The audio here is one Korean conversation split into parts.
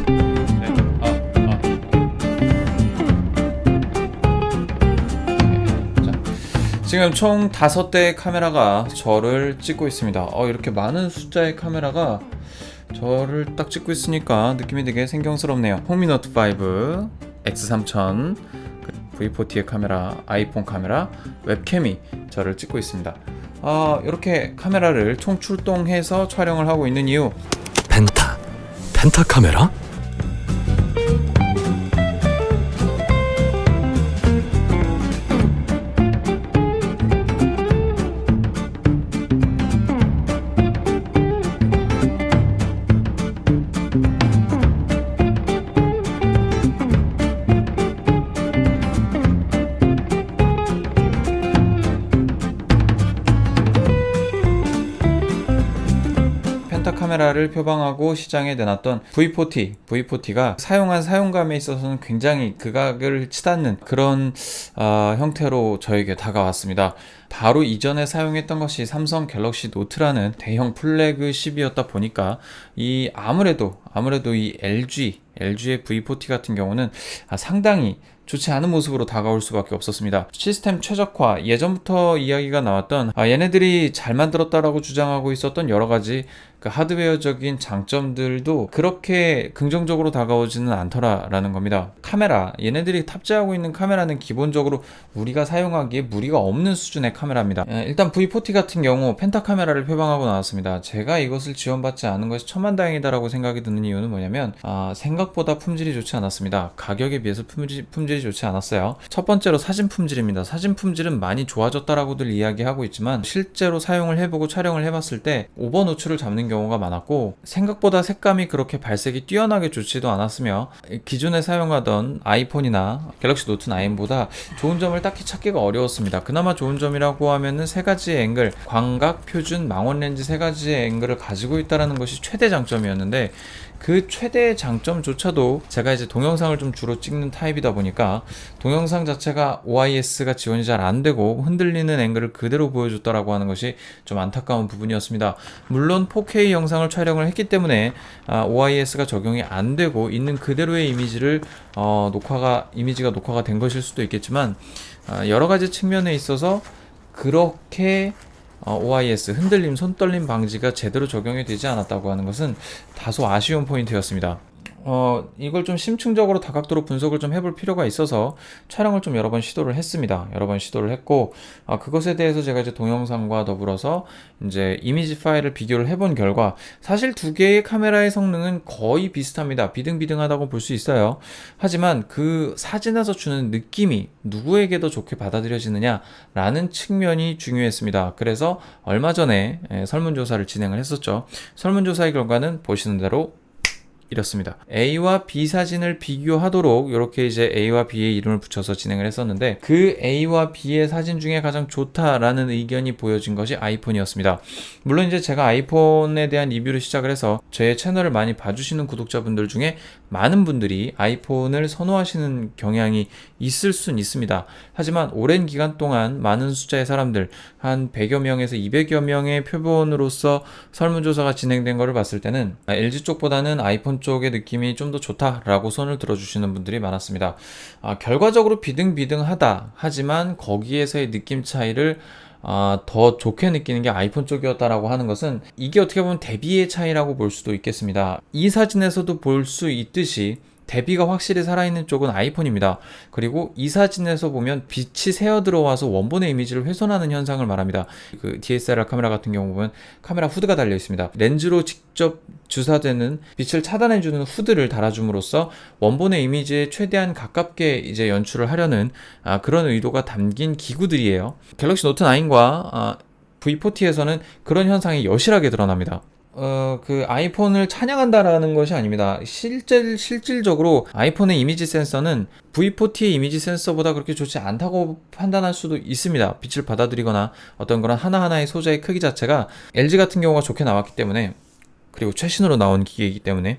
네. 자, 지금 총 5대의 카메라가 저를 찍고 있습니다. 이렇게 많은 숫자의 카메라가 저를 딱 찍고 있으니까 느낌이 되게 생경스럽네요. 홍미노트5, X3000, V40의 카메라, 아이폰 카메라, 웹캠이 저를 찍고 있습니다. 이렇게 카메라를 총 출동해서 촬영을 하고 있는 이유, 펜타 카메라? 펜타 카메라를 표방하고 시장에 내놨던 V40가 사용한 사용감에 있어서는 굉장히 극악을 치닫는 그런 형태로 저에게 다가왔습니다. 바로 이전에 사용했던 것이 삼성 갤럭시 노트라는 대형 플래그십이었다 보니까 아무래도 이 LG의 V40 같은 경우는 상당히 좋지 않은 모습으로 다가올 수밖에 없었습니다. 시스템 최적화, 예전부터 이야기가 나왔던 얘네들이 잘 만들었다라고 주장하고 있었던 여러가지 그 하드웨어적인 장점들도 그렇게 긍정적으로 다가오지는 않더라라는 겁니다. 카메라, 얘네들이 탑재하고 있는 카메라는 기본적으로 우리가 사용하기에 무리가 없는 수준의 카메라입니다. 일단 V40 같은 경우 펜타 카메라를 표방하고 나왔습니다. 제가 이것을 지원받지 않은 것이 천만다행이다라고 생각이 드는 이유는 뭐냐면 생각보다 품질이 좋지 않았습니다. 가격에 비해서 품질이 좋지 않았어요. 첫 번째로 사진 품질입니다. 사진 품질은 많이 좋아졌다라고들 이야기하고 있지만 실제로 사용을 해보고 촬영을 해봤을 때 오버 노출을 잡는 경우가 많았고 생각보다 색감이 그렇게 발색이 뛰어나게 좋지도 않았으며 기존에 사용하던 아이폰이나 갤럭시 노트 9보다 좋은 점을 딱히 찾기가 어려웠습니다. 그나마 좋은 점이라고 하면은 세 가지의 앵글, 광각, 표준, 망원 렌즈 세 가지의 앵글을 가지고 있다는 것이 최대 장점이었는데 그 최대의 장점조차도 제가 이제 동영상을 좀 주로 찍는 타입이다 보니까 동영상 자체가 OIS가 지원이 잘 안 되고 흔들리는 앵글을 그대로 보여줬다라고 하는 것이 좀 안타까운 부분이었습니다. 물론 4K 영상을 촬영을 했기 때문에 OIS가 적용이 안 되고 있는 그대로의 이미지가 녹화가 된 것일 수도 있겠지만 여러 가지 측면에 있어서 그렇게 OIS, 흔들림, 손떨림 방지가 제대로 적용이 되지 않았다고 하는 것은 다소 아쉬운 포인트였습니다. 이걸 좀 심층적으로 다각도로 분석을 좀 해볼 필요가 있어서 촬영을 좀 여러 번 시도를 했습니다. 여러 번 시도를 했고, 그것에 대해서 제가 이제 동영상과 더불어서 이제 이미지 파일을 비교를 해본 결과 사실 두 개의 카메라의 성능은 거의 비슷합니다. 비등비등하다고 볼 수 있어요. 하지만 그 사진에서 주는 느낌이 누구에게 더 좋게 받아들여지느냐라는 측면이 중요했습니다. 그래서 얼마 전에 설문조사를 진행을 했었죠. 설문조사의 결과는 보시는 대로 이렇습니다. A와 B 사진을 비교하도록 이렇게 이제 A와 B의 이름을 붙여서 진행을 했었는데 그 A와 B의 사진 중에 가장 좋다라는 의견이 보여진 것이 아이폰이었습니다. 물론 이제 제가 아이폰에 대한 리뷰를 시작을 해서 제 채널을 많이 봐주시는 구독자분들 중에 많은 분들이 아이폰을 선호하시는 경향이 있을 순 있습니다. 하지만 오랜 기간 동안 많은 숫자의 사람들 한 100여 명에서 200여 명의 표본으로서 설문조사가 진행된 것을 봤을 때는 LG 쪽보다는 아이폰 쪽의 느낌이 좀 더 좋다라고 손을 들어주시는 분들이 많았습니다. 결과적으로 비등비등하다 하지만 거기에서의 느낌 차이를 더 좋게 느끼는 게 아이폰 쪽이었다라고 하는 것은 이게 어떻게 보면 대비의 차이라고 볼 수도 있겠습니다. 이 사진에서도 볼 수 있듯이 대비가 확실히 살아있는 쪽은 아이폰입니다. 그리고 이 사진에서 보면 빛이 새어 들어와서 원본의 이미지를 훼손하는 현상을 말합니다. 그 DSLR 카메라 같은 경우 보면 카메라 후드가 달려 있습니다. 렌즈로 직접 주사되는 빛을 차단해주는 후드를 달아줌으로써 원본의 이미지에 최대한 가깝게 이제 연출을 하려는 그런 의도가 담긴 기구들이에요. 갤럭시 노트 9과 V40에서는 그런 현상이 여실하게 드러납니다. 그 아이폰을 찬양한다라는 것이 아닙니다. 실질적으로 아이폰의 이미지 센서는 V40의 이미지 센서보다 그렇게 좋지 않다고 판단할 수도 있습니다. 빛을 받아들이거나 어떤 그런 하나하나의 소재의 크기 자체가 LG 같은 경우가 좋게 나왔기 때문에, 그리고 최신으로 나온 기계이기 때문에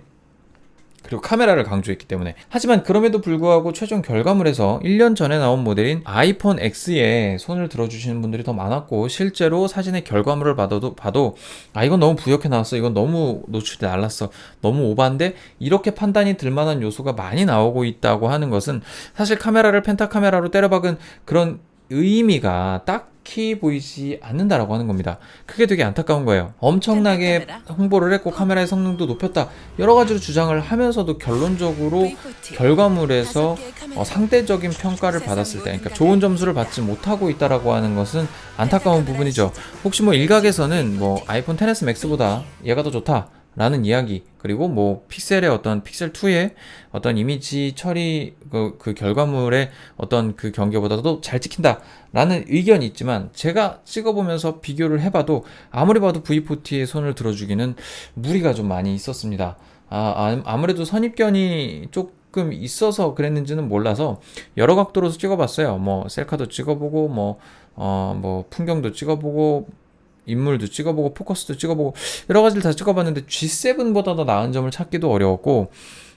그리고 카메라를 강조했기 때문에. 하지만 그럼에도 불구하고 최종 결과물에서 1년 전에 나온 모델인 아이폰 X에 손을 들어주시는 분들이 더 많았고, 실제로 사진의 결과물을 봐도 아, 이건 너무 부옇게 나왔어, 이건 너무 노출이 날랐어, 너무 오버한데, 이렇게 판단이 들만한 요소가 많이 나오고 있다고 하는 것은 사실 카메라를 펜타 카메라로 때려박은 그런 의미가 딱히 보이지 않는다라고 하는 겁니다. 그게 되게 안타까운 거예요. 엄청나게 홍보를 했고 카메라의 성능도 높였다, 여러 가지로 주장을 하면서도 결론적으로 결과물에서 상대적인 평가를 받았을 때, 그러니까 좋은 점수를 받지 못하고 있다라고 하는 것은 안타까운 부분이죠. 혹시 뭐 일각에서는 뭐 아이폰 XS Max보다 얘가 더 좋다 라는 이야기, 그리고 뭐 픽셀의 어떤 픽셀 2의 어떤 이미지 처리 그 결과물의 어떤 그 경계보다도 잘 찍힌다 라는 의견이 있지만, 제가 찍어보면서 비교를 해봐도 아무리 봐도 V40에 손을 들어주기는 무리가 좀 많이 있었습니다. 아무래도 선입견이 조금 있어서 그랬는지는 몰라서 여러 각도로 찍어봤어요. 뭐 셀카도 찍어보고 뭐 풍경도 찍어보고 인물도 찍어보고 포커스도 찍어보고 여러 가지를 다 찍어봤는데 G7보다 더 나은 점을 찾기도 어려웠고,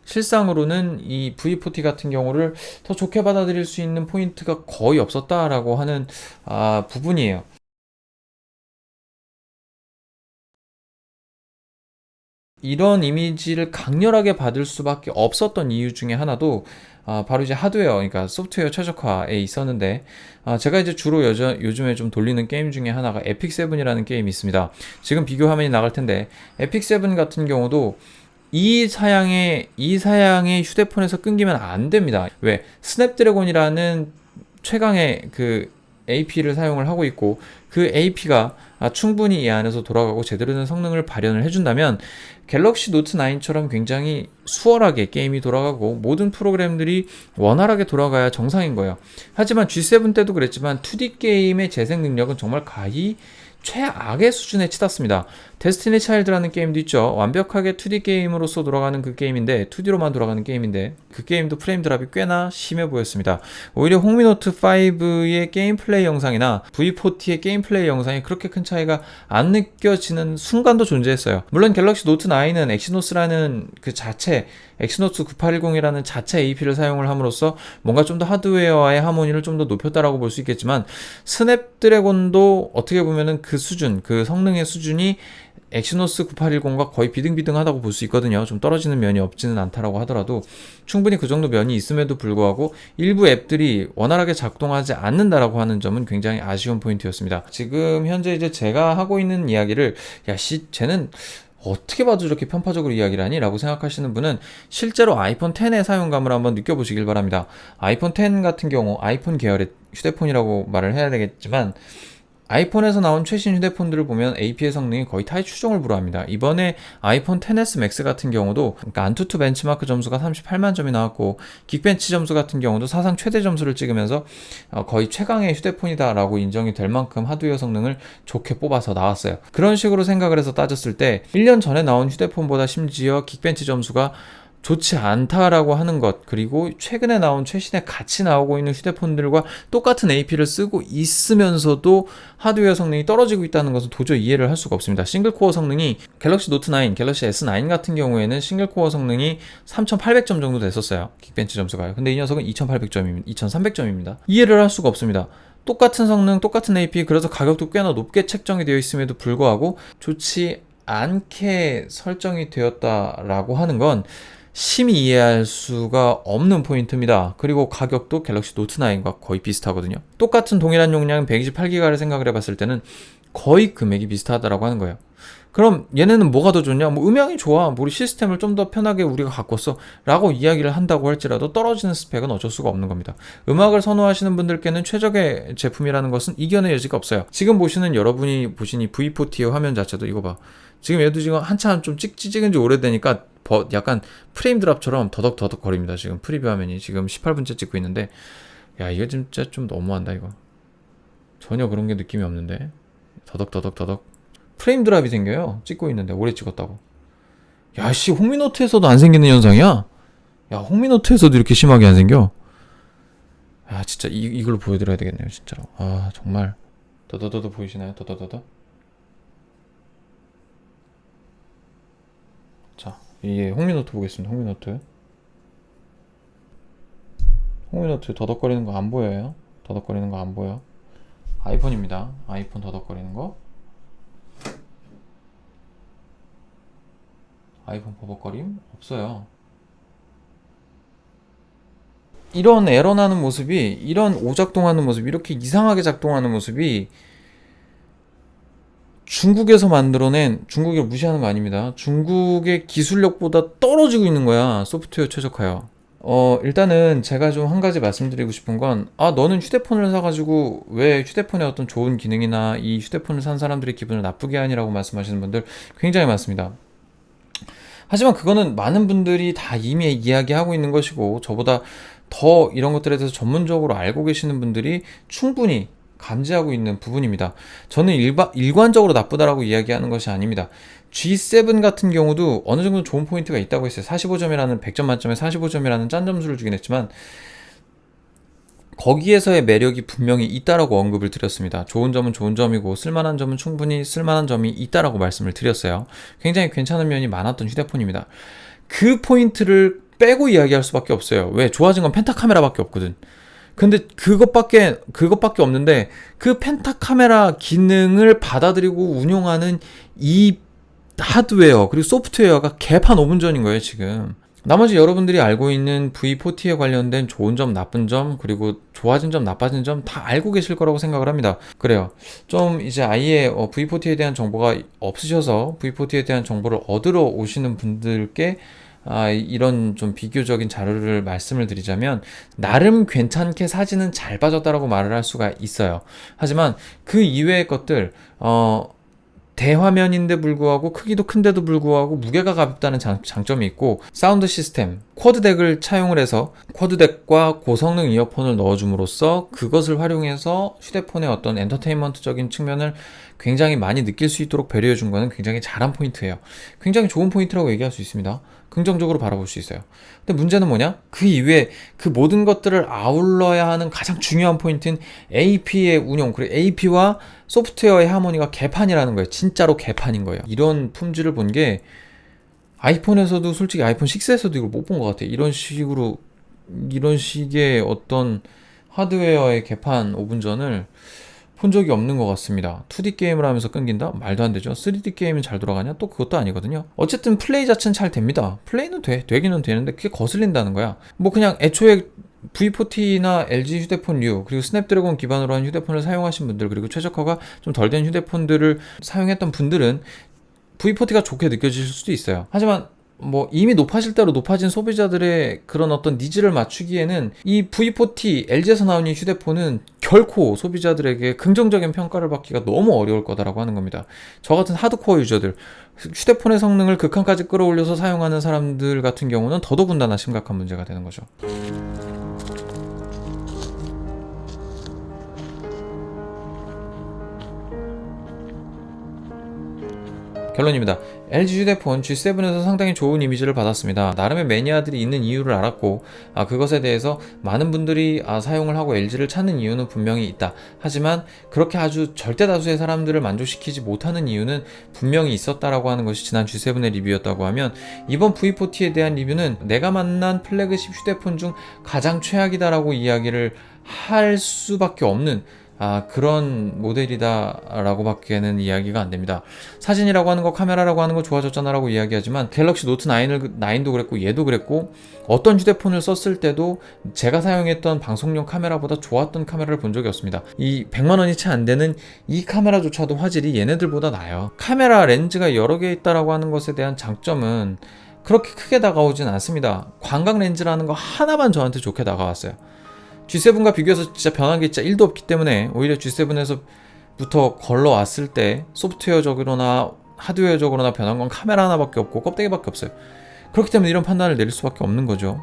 실상으로는 이 V40 같은 경우를 더 좋게 받아들일 수 있는 포인트가 거의 없었다라고 하는 부분이에요. 이런 이미지를 강렬하게 받을 수밖에 없었던 이유 중에 하나도 바로 이제 하드웨어, 그러니까 소프트웨어 최적화에 있었는데, 제가 이제 주로 요즘에 좀 돌리는 게임 중에 하나가 에픽7이라는 게임이 있습니다. 지금 비교 화면이 나갈 텐데, 에픽7 같은 경우도 이 사양의 휴대폰에서 끊기면 안 됩니다. 왜? 스냅드래곤이라는 최강의 그 AP를 사용을 하고 있고, 그 AP가 충분히 이 안에서 돌아가고 제대로 된 성능을 발현을 해준다면 갤럭시 노트 9처럼 굉장히 수월하게 게임이 돌아가고 모든 프로그램들이 원활하게 돌아가야 정상인 거예요. 하지만 G7 때도 그랬지만 2D 게임의 재생 능력은 정말 가히 최악의 수준에 치닫습니다. 데스티니 차일드라는 게임도 있죠. 완벽하게 2D 게임으로서 돌아가는 그 게임인데, 2D로만 돌아가는 게임인데, 그 게임도 프레임 드랍이 꽤나 심해 보였습니다. 오히려 홍미노트 5의 게임 플레이 영상이나 V40의 게임 플레이 영상이 그렇게 큰 차이가 안 느껴지는 순간도 존재했어요. 물론 갤럭시 노트 9은 엑시노스라는 그 자체, 엑시노스 9810이라는 자체 AP를 사용을 함으로써 뭔가 좀 더 하드웨어와의 하모니를 좀 더 높였다라고 볼 수 있겠지만, 스냅드래곤도 어떻게 보면은 그 수준, 그 성능의 수준이 엑시노스 9810과 거의 비등비등하다고 볼 수 있거든요. 좀 떨어지는 면이 없지는 않다라고 하더라도 충분히 그 정도 면이 있음에도 불구하고 일부 앱들이 원활하게 작동하지 않는다라고 하는 점은 굉장히 아쉬운 포인트였습니다. 지금 현재 이제 제가 하고 있는 이야기를 쟤는 어떻게 봐도 저렇게 편파적으로 이야기를 하니? 라고 생각하시는 분은 실제로 아이폰 X의 사용감을 한번 느껴보시길 바랍니다. 아이폰 X 같은 경우 아이폰 계열의 휴대폰이라고 말을 해야 되겠지만, 아이폰에서 나온 최신 휴대폰들을 보면 AP의 성능이 거의 타의 추종을 불허합니다. 이번에 아이폰 XS Max 같은 경우도, 그러니까 안투투 벤치마크 점수가 38만 점이 나왔고, 긱벤치 점수 같은 경우도 사상 최대 점수를 찍으면서 거의 최강의 휴대폰이다라고 인정이 될 만큼 하드웨어 성능을 좋게 뽑아서 나왔어요. 그런 식으로 생각을 해서 따졌을 때 1년 전에 나온 휴대폰보다 심지어 긱벤치 점수가 좋지 않다라고 하는 것, 그리고 최근에 나온 최신에 같이 나오고 있는 휴대폰들과 똑같은 AP를 쓰고 있으면서도 하드웨어 성능이 떨어지고 있다는 것은 도저히 이해를 할 수가 없습니다. 싱글코어 성능이 갤럭시 노트 9, 갤럭시 S9 같은 경우에는 싱글코어 성능이 3800점 정도 됐었어요. 긱벤치 점수가요. 근데 이 녀석은 2800점입니다. 2300점입니다. 이해를 할 수가 없습니다. 똑같은 성능, 똑같은 AP, 그래서 가격도 꽤나 높게 책정이 되어 있음에도 불구하고 좋지 않게 설정이 되었다라고 하는 건 심히 이해할 수가 없는 포인트입니다. 그리고 가격도 갤럭시 노트 9과 거의 비슷하거든요. 똑같은 동일한 용량 128기가를 생각을 해봤을 때는 거의 금액이 비슷하다라고 하는 거예요. 그럼 얘네는 뭐가 더 좋냐? 뭐 음향이 좋아, 우리 시스템을 좀 더 편하게 우리가 바꿨어 라고 이야기를 한다고 할지라도 떨어지는 스펙은 어쩔 수가 없는 겁니다. 음악을 선호하시는 분들께는 최적의 제품이라는 것은 이견의 여지가 없어요. 지금 보시는 여러분이 보시니 V40의 화면 자체도 이거 봐. 지금 얘도 지금 한참 좀 찍은 지 오래되니까 약간 프레임 드랍처럼 더덕더덕 거립니다. 지금 프리뷰 화면이 지금 18분째 찍고 있는데, 야, 이거 진짜 좀 너무한다 이거. 전혀 그런 게 느낌이 없는데, 더덕 프레임 드랍이 생겨요. 찍고 있는데 오래 찍었다고. 야, 씨, 홍미노트에서도 안 생기는 현상이야. 야, 홍미노트에서도 이렇게 심하게 안 생겨. 야, 진짜 이걸로 보여드려야 되겠네요, 진짜로. 아, 정말. 더더더더 보이시나요? 더더더더. 자, 예, 홍미노트 보겠습니다. 홍미노트 더덕거리는 거 안 보여요? 더덕거리는 거 안 보여? 아이폰입니다. 아이폰 더덕거리는 거. 아이폰 버벅거림 없어요. 이런 에러 나는 모습이, 이런 오작동하는 모습, 이렇게 이상하게 작동하는 모습이 중국에서 만들어낸, 중국을 무시하는 거 아닙니다. 중국의 기술력보다 떨어지고 있는 거야. 소프트웨어 최적화요. 일단은 제가 좀 한 가지 말씀드리고 싶은 건, 너는 휴대폰을 사가지고 왜 휴대폰의 어떤 좋은 기능이나 이 휴대폰을 산 사람들의 기분을 나쁘게 하니라고 말씀하시는 분들 굉장히 많습니다. 하지만 그거는 많은 분들이 다 이미 이야기하고 있는 것이고, 저보다 더 이런 것들에 대해서 전문적으로 알고 계시는 분들이 충분히 감지하고 있는 부분입니다. 저는 일관적으로 나쁘다라고 이야기하는 것이 아닙니다. G7 같은 경우도 어느 정도 좋은 포인트가 있다고 했어요. 45점이라는 100점 만점에 45점이라는 짠 점수를 주긴 했지만 거기에서의 매력이 분명히 있다라고 언급을 드렸습니다. 좋은 점은 좋은 점이고 쓸만한 점은 충분히 쓸만한 점이 있다라고 말씀을 드렸어요. 굉장히 괜찮은 면이 많았던 휴대폰입니다. 그 포인트를 빼고 이야기할 수밖에 없어요. 왜? 좋아진 건 펜타 카메라밖에 없거든. 근데 그것밖에 없는데 그 펜타 카메라 기능을 받아들이고 운용하는 이 하드웨어 그리고 소프트웨어가 개판 5분 전인 거예요 지금. 나머지 여러분들이 알고 있는 V40에 관련된 좋은 점, 나쁜 점, 그리고 좋아진 점, 나빠진 점 다 알고 계실 거라고 생각을 합니다. 그래요. 좀 이제 아예 V40에 대한 정보가 없으셔서 V40에 대한 정보를 얻으러 오시는 분들께 이런 좀 비교적인 자료를 말씀을 드리자면 나름 괜찮게 사진은 잘 빠졌다라고 말을 할 수가 있어요. 하지만 그 이외의 것들 대화면인데 불구하고 크기도 큰데도 불구하고 무게가 가볍다는 장점이 있고 사운드 시스템 쿼드덱을 차용을 해서 쿼드덱과 고성능 이어폰을 넣어줌으로써 그것을 활용해서 휴대폰의 어떤 엔터테인먼트적인 측면을 굉장히 많이 느낄 수 있도록 배려해 준 거는 굉장히 잘한 포인트예요. 굉장히 좋은 포인트라고 얘기할 수 있습니다. 긍정적으로 바라볼 수 있어요. 근데 문제는 뭐냐? 그 이외에 그 모든 것들을 아울러야 하는 가장 중요한 포인트는 AP의 운용, 그리고 AP와 소프트웨어의 하모니가 개판이라는 거예요. 진짜로 개판인 거예요. 이런 품질을 본 게 아이폰에서도 솔직히 아이폰 6에서도 이걸 못 본 것 같아요. 이런 식의 어떤 하드웨어의 개판 5분 전을 본 적이 없는 것 같습니다. 2D 게임을 하면서 끊긴다? 말도 안 되죠. 3D 게임은 잘 돌아가냐? 또 그것도 아니거든요. 어쨌든 플레이 자체는 잘 됩니다. 플레이는 되기는 되는데 그게 거슬린다는 거야. 뭐 그냥 애초에 V40나 LG 휴대폰류 그리고 스냅드래곤 기반으로 한 휴대폰을 사용하신 분들 그리고 최적화가 좀 덜 된 휴대폰들을 사용했던 분들은 V40가 좋게 느껴질 수도 있어요. 하지만 뭐 이미 높아질 대로 높아진 소비자들의 그런 어떤 니즈를 맞추기에는 이 V40 LG에서 나온 이 휴대폰은 결코 소비자들에게 긍정적인 평가를 받기가 너무 어려울 거다라고 하는 겁니다. 저 같은 하드코어 유저들, 휴대폰의 성능을 극한까지 끌어올려서 사용하는 사람들 같은 경우는 더더군다나 심각한 문제가 되는 거죠. 결론입니다. LG 휴대폰 G7에서 상당히 좋은 이미지를 받았습니다. 나름의 매니아들이 있는 이유를 알았고 그것에 대해서 많은 분들이 사용을 하고 LG를 찾는 이유는 분명히 있다. 하지만 그렇게 아주 절대 다수의 사람들을 만족시키지 못하는 이유는 분명히 있었다라고 하는 것이 지난 G7의 리뷰였다고 하면 이번 V40에 대한 리뷰는 내가 만난 플래그십 휴대폰 중 가장 최악이다라고 이야기를 할 수밖에 없는 그런 모델이다 라고 밖에는 이야기가 안 됩니다. 사진이라고 하는 거, 카메라라고 하는 거 좋아졌잖아 라고 이야기하지만 갤럭시 노트 9도 그랬고 얘도 그랬고 어떤 휴대폰을 썼을 때도 제가 사용했던 방송용 카메라보다 좋았던 카메라를 본 적이 없습니다. 이 100만원이 채 안 되는 이 카메라조차도 화질이 얘네들보다 나아요. 카메라 렌즈가 여러 개 있다라고 하는 것에 대한 장점은 그렇게 크게 다가오진 않습니다. 광각 렌즈라는 거 하나만 저한테 좋게 다가왔어요. G7과 비교해서 진짜 변한 게 진짜 1도 없기 때문에 오히려 G7에서부터 걸러왔을 때 소프트웨어적으로나 하드웨어적으로나 변한 건 카메라 하나밖에 없고 껍데기밖에 없어요. 그렇기 때문에 이런 판단을 내릴 수밖에 없는 거죠.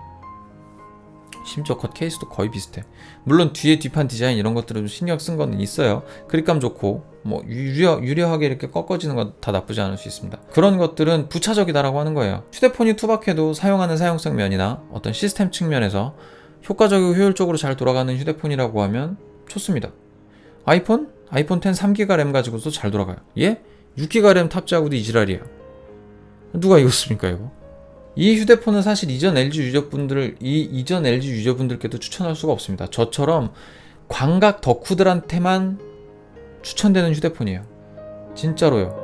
심지어 컷 케이스도 거의 비슷해. 물론 뒤에 뒷판 디자인 이런 것들은 좀 신경 쓴 거는 있어요. 그립감 좋고 뭐 유려하게 이렇게 꺾어지는 건 다 나쁘지 않을 수 있습니다. 그런 것들은 부차적이다라고 하는 거예요. 휴대폰이 투박해도 사용하는 사용성 면이나 어떤 시스템 측면에서 효과적이고 효율적으로 잘 돌아가는 휴대폰이라고 하면 좋습니다. 아이폰 10 3기가 램 가지고도 잘 돌아가요. 예? 6기가 램 탑재하고도 이 지랄이에요. 누가 이거 씁니까 이거? 이 휴대폰은 사실 이전 LG 유저분들께도 추천할 수가 없습니다. 저처럼 광각 덕후들한테만 추천되는 휴대폰이에요. 진짜로요.